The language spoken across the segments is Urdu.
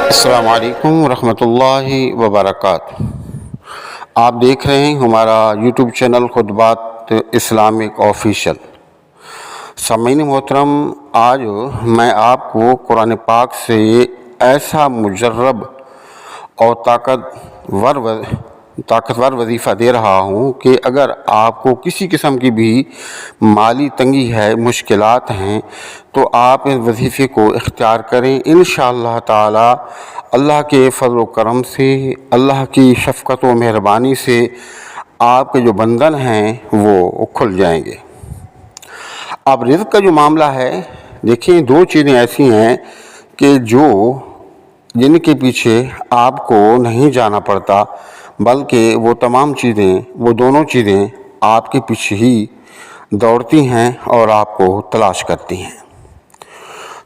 السلام علیکم ورحمۃ اللہ وبرکاتہ۔ آپ دیکھ رہے ہیں ہمارا یوٹیوب چینل خطبات اسلامک آفیشیل۔ سامعین محترم، آج میں آپ کو قرآن پاک سے ایسا مجرب اور طاقتور وظیفہ دے رہا ہوں کہ اگر آپ کو کسی قسم کی بھی مالی تنگی ہے، مشکلات ہیں، تو آپ اس وظیفے کو اختیار کریں۔ انشاءاللہ تعالی اللہ کے فضل و کرم سے، اللہ کی شفقت و مہربانی سے آپ کے جو بندھن ہیں وہ کھل جائیں گے۔ اب رزق کا جو معاملہ ہے، دیکھیں دو چیزیں ایسی ہیں کہ جن کے پیچھے آپ کو نہیں جانا پڑتا، بلکہ وہ دونوں چیزیں آپ کے پیچھے ہی دوڑتی ہیں اور آپ کو تلاش کرتی ہیں۔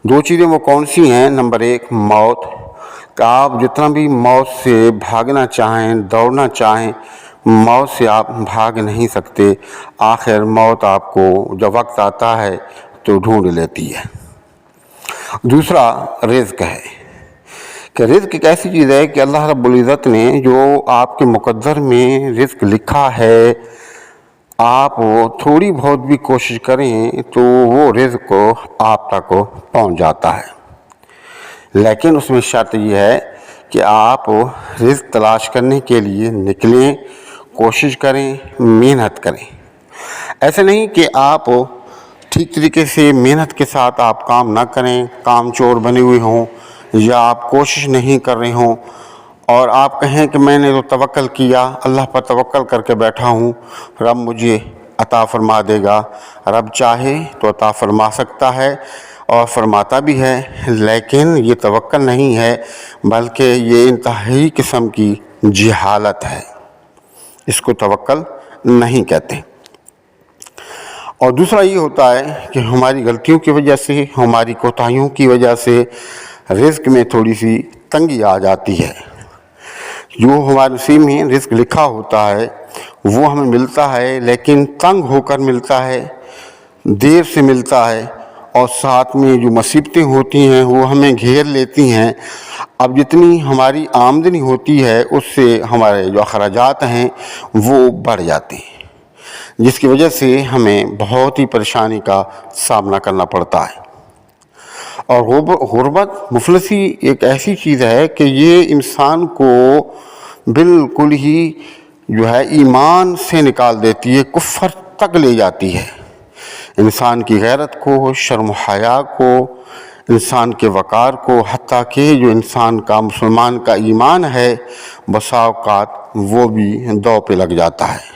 دو چیزیں وہ کون سی ہیں؟ نمبر ایک، موت، کہ آپ جتنا بھی موت سے بھاگنا چاہیں، دوڑنا چاہیں، موت سے آپ بھاگ نہیں سکتے۔ آخر موت آپ کو جب وقت آتا ہے تو ڈھونڈ لیتی ہے۔ دوسرا رزق ہے کہ رزق ایک ایسی چیز ہے کہ اللہ رب العزت نے جو آپ کے مقدر میں رزق لکھا ہے، آپ تھوڑی بہت بھی کوشش کریں تو وہ رزق آپ تک پہنچ جاتا ہے۔ لیکن اس میں شرط یہ ہے کہ آپ رزق تلاش کرنے کے لیے نکلیں، کوشش کریں، محنت کریں۔ ایسا نہیں کہ آپ ٹھیک طریقے سے محنت کے ساتھ آپ کام نہ کریں، کام چور بنے ہوئے ہوں، یا آپ کوشش نہیں کر رہے ہوں اور آپ کہیں کہ میں نے تو توکل کیا، اللہ پر توکل کر کے بیٹھا ہوں، رب مجھے عطا فرما دے گا۔ رب چاہے تو عطا فرما سکتا ہے اور فرماتا بھی ہے، لیکن یہ توکل نہیں ہے، بلکہ یہ انتہائی قسم کی جہالت ہے، اس کو توکل نہیں کہتے۔ اور دوسرا یہ ہوتا ہے کہ ہماری غلطیوں کی وجہ سے، ہماری کوتاہیوں کی وجہ سے رزق میں تھوڑی سی تنگی آ جاتی ہے۔ جو ہمارے نصیب میں رزق لکھا ہوتا ہے وہ ہمیں ملتا ہے، لیکن تنگ ہو کر ملتا ہے، دیر سے ملتا ہے، اور ساتھ میں جو مصیبتیں ہوتی ہیں وہ ہمیں گھیر لیتی ہیں۔ اب جتنی ہماری آمدنی ہوتی ہے اس سے ہمارے جو اخراجات ہیں وہ بڑھ جاتے ہیں، جس کی وجہ سے ہمیں بہت ہی پریشانی کا سامنا کرنا پڑتا ہے۔ اور غربت، مفلسی ایک ایسی چیز ہے کہ یہ انسان کو بالکل ہی ایمان سے نکال دیتی ہے، کفر تک لے جاتی ہے۔ انسان کی غیرت کو، شرم و حیا کو، انسان کے وقار کو، حتیٰ کہ جو انسان کا، مسلمان کا ایمان ہے، بسا اوقات وہ بھی دو پہ لگ جاتا ہے۔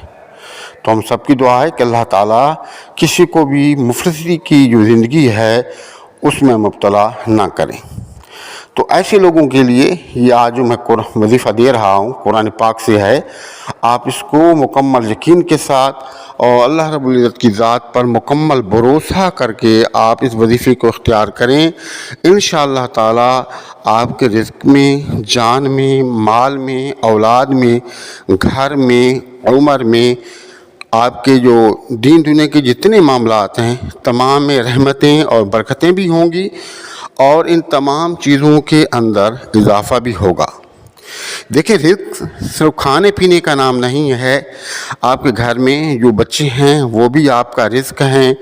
تو ہم سب کی دعا ہے کہ اللہ تعالیٰ کسی کو بھی مفلسی کی جو زندگی ہے اس میں مبتلا نہ کریں۔ تو ایسے لوگوں کے لیے یہ آج میں وظیفہ دے رہا ہوں، قرآن پاک سے ہے۔ آپ اس کو مکمل یقین کے ساتھ اور اللہ رب العزت کی ذات پر مکمل بھروسہ کر کے آپ اس وظیفے کو اختیار کریں۔ انشاءاللہ تعالی آپ کے رزق میں، جان میں، مال میں، اولاد میں، گھر میں، عمر میں، آپ کے جو دین دنیا کے جتنے معاملات ہیں تمام میں رحمتیں اور برکتیں بھی ہوں گی، اور ان تمام چیزوں کے اندر اضافہ بھی ہوگا۔ دیکھیں، رزق صرف کھانے پینے کا نام نہیں ہے۔ آپ کے گھر میں جو بچے ہیں وہ بھی آپ کا رزق ہیں،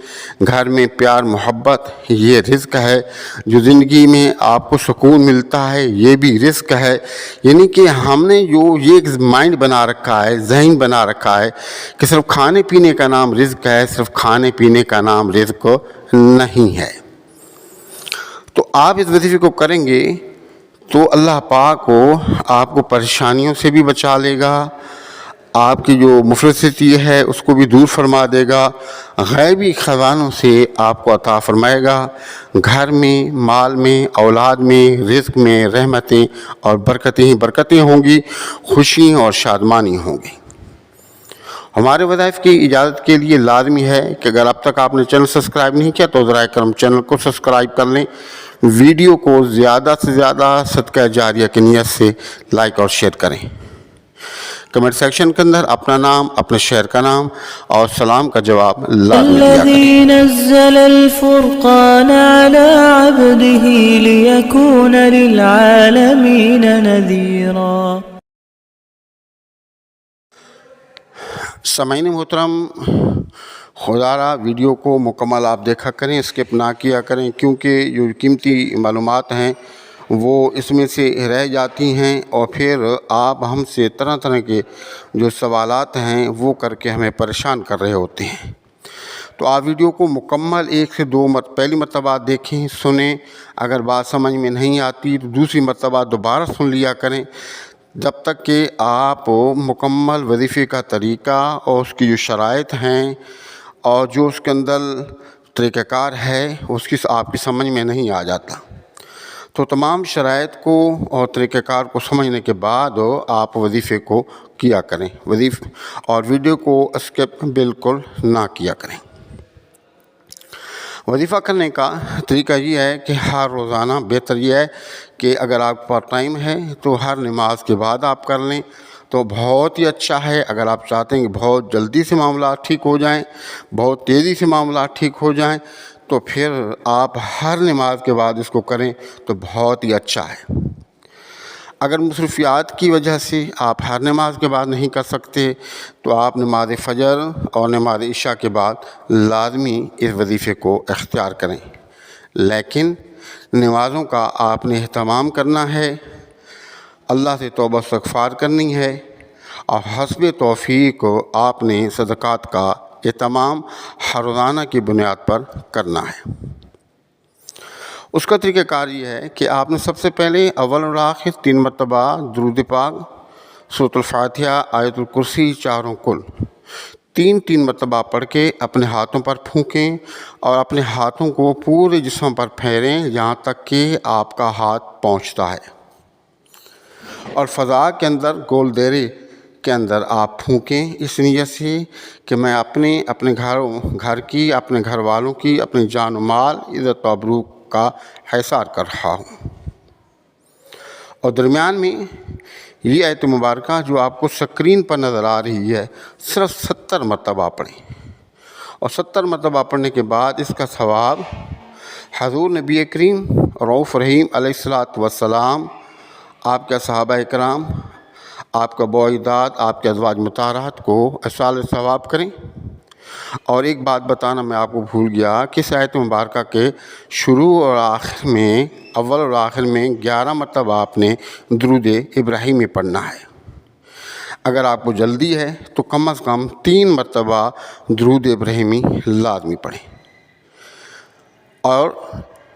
گھر میں پیار محبت یہ رزق ہے، جو زندگی میں آپ کو سکون ملتا ہے یہ بھی رزق ہے۔ یعنی کہ ہم نے جو یہ مائنڈ بنا رکھا ہے، ذہن بنا رکھا ہے کہ صرف کھانے پینے کا نام رزق ہے، صرف کھانے پینے کا نام رزق نہیں ہے۔ تو آپ اس وظیفے کو کریں گے تو اللہ پاک آپ کو پریشانیوں سے بھی بچا لے گا، آپ کی جو مفلسی ہے اس کو بھی دور فرما دے گا، غیبی خزانوں سے آپ کو عطا فرمائے گا۔ گھر میں، مال میں، اولاد میں، رزق میں رحمتیں اور برکتیں ہوں گی، خوشی اور شادمانی ہوں گی۔ ہمارے وظائف کی اجازت کے لیے لازمی ہے کہ اگر اب تک آپ نے چینل سبسکرائب نہیں کیا تو ذرائع کرم چینل کو سبسکرائب کر لیں، ویڈیو کو زیادہ سے زیادہ صدقہ جاریہ کی نیت سے لائک اور شیئر کریں۔ کمنٹ سیکشن کے اندر اپنا نام، اپنے شہر کا نام اور سلام کا جواب لازمی دیا کریں۔ الذي نزل الفرقان على عبده ليكون للعالمين نذيرا۔ سامعین محترم، خدا را ویڈیو کو مکمل آپ دیکھا کریں، اسکپ نہ کیا کریں، کیونکہ جو قیمتی معلومات ہیں وہ اس میں سے رہ جاتی ہیں اور پھر آپ ہم سے طرح طرح کے جو سوالات ہیں وہ کر کے ہمیں پریشان کر رہے ہوتے ہیں۔ تو آپ ویڈیو کو مکمل 1 سے 2 پہلی مرتبہ دیکھیں، سنیں، اگر بات سمجھ میں نہیں آتی تو دوسری مرتبہ دوبارہ سن لیا کریں، جب تک کہ آپ مکمل وظیفے کا طریقہ اور اس کی جو شرائط ہیں اور جو اس کے اندر طریقہ کار ہے اس کی آپ کی سمجھ میں نہیں آ جاتا۔ تو تمام شرائط کو اور طریقہ کار کو سمجھنے کے بعد آپ وظیفے کو کیا کریں، اور ویڈیو کو اسکپ بالکل نہ کیا کریں۔ وظیفہ کرنے کا طریقہ یہ ہے کہ ہر روزانہ بہتر یہ ہے کہ اگر آپ پر ٹائم ہے تو ہر نماز کے بعد آپ کر لیں تو بہت ہی اچھا ہے۔ اگر آپ چاہتے ہیں کہ بہت جلدی سے معاملات ٹھیک ہو جائیں، بہت تیزی سے معاملات ٹھیک ہو جائیں، تو پھر آپ ہر نماز کے بعد اس کو کریں تو بہت ہی اچھا ہے۔ اگر مصروفیات کی وجہ سے آپ ہر نماز کے بعد نہیں کر سکتے تو آپ نماز فجر اور نماز عشاء کے بعد لازمی اس وظیفے کو اختیار کریں، لیکن نمازوں کا آپ نے اہتمام کرنا ہے، اللہ سے توبہ استغفار کرنی ہے، اور حسب توفیق آپ نے صدقات کا اہتمام ہر روزانہ کی بنیاد پر کرنا ہے۔ اس کا طریقہ کار یہ ہے کہ آپ نے سب سے پہلے اول اور آخر 3 مرتبہ درود پاک، سورۃ الفاتحہ، آیت الکرسی چاروں کل 3 مرتبہ پڑھ کے اپنے ہاتھوں پر پھونکیں اور اپنے ہاتھوں کو پورے جسم پر پھیریں یہاں تک کہ آپ کا ہاتھ پہنچتا ہے، اور فضا کے اندر گول دائرے کے اندر آپ پھونکیں، اس نیت سے کہ میں اپنے گھر کی، اپنے گھر والوں کی، اپنی جان و مال، عزت و آبرو کا حصار کر رہا ہوں۔ اور درمیان میں یہ آیت مبارکہ جو آپ کو سکرین پر نظر آ رہی ہے صرف 70 مرتبہ پڑھیں، اور 70 مرتبہ پڑھنے کے بعد اس کا ثواب حضور نبی کریم رؤوف رحیم علیہ الصلاۃ والسلام، آپ کے صحابہ کرام، آپ کا باء اجداد، آپ کے ازواج مطہرات کو ایصال ثواب کریں۔ اور ایک بات بتانا میں آپ کو بھول گیا کہ اس آیت مبارکہ کے شروع اور آخر میں، اول اور آخر میں 11 مرتبہ آپ نے درود ابراہیمی پڑھنا ہے۔ اگر آپ کو جلدی ہے تو کم از کم 3 مرتبہ درود ابراہیمی لازمی پڑھیں، اور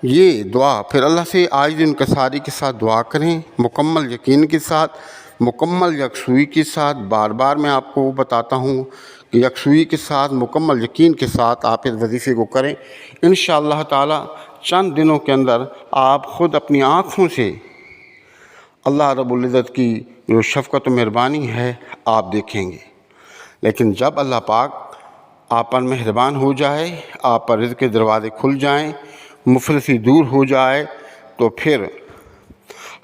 یہ دعا پھر اللہ سے عاجز انکساری کے ساتھ دعا کریں، مکمل یقین کے ساتھ، مکمل یکسوئی کے ساتھ۔ بار بار میں آپ کو بتاتا ہوں کہ یکسوئی کے ساتھ، مکمل یقین کے ساتھ آپ اس وظیفے کو کریں، انشاءاللہ تعالی چند دنوں کے اندر آپ خود اپنی آنکھوں سے اللہ رب العزت کی جو شفقت و مہربانی ہے آپ دیکھیں گے۔ لیکن جب اللہ پاک آپ پر مہربان ہو جائے، آپ پر رزق کے دروازے کھل جائیں، مفلسی دور ہو جائے، تو پھر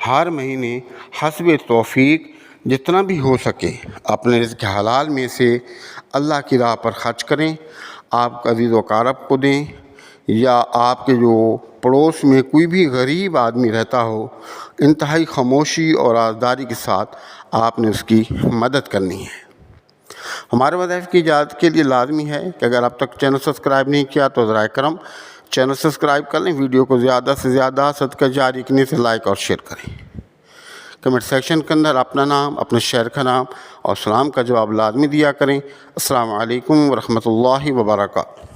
ہر مہینے حسب توفیق جتنا بھی ہو سکے اپنے رزق حلال میں سے اللہ کی راہ پر خرچ کریں۔ آپ عزیز و اقارب کو دیں، یا آپ کے جو پڑوس میں کوئی بھی غریب آدمی رہتا ہو، انتہائی خاموشی اور رازداری کے ساتھ آپ نے اس کی مدد کرنی ہے۔ ہمارے وظائف کی اجازت کے لیے لازمی ہے کہ اگر اب تک چینل سبسکرائب نہیں کیا تو ذرائع کرم چینل سبسکرائب کر لیں، ویڈیو کو زیادہ سے زیادہ صدقہ جاری کرنے سے لائک اور شیئر کریں۔ کمنٹ سیکشن کے اندر اپنا نام، اپنے شہر کا نام اور سلام کا جواب لازمی دیا کریں۔ السلام علیکم ورحمۃ اللہ وبرکاتہ۔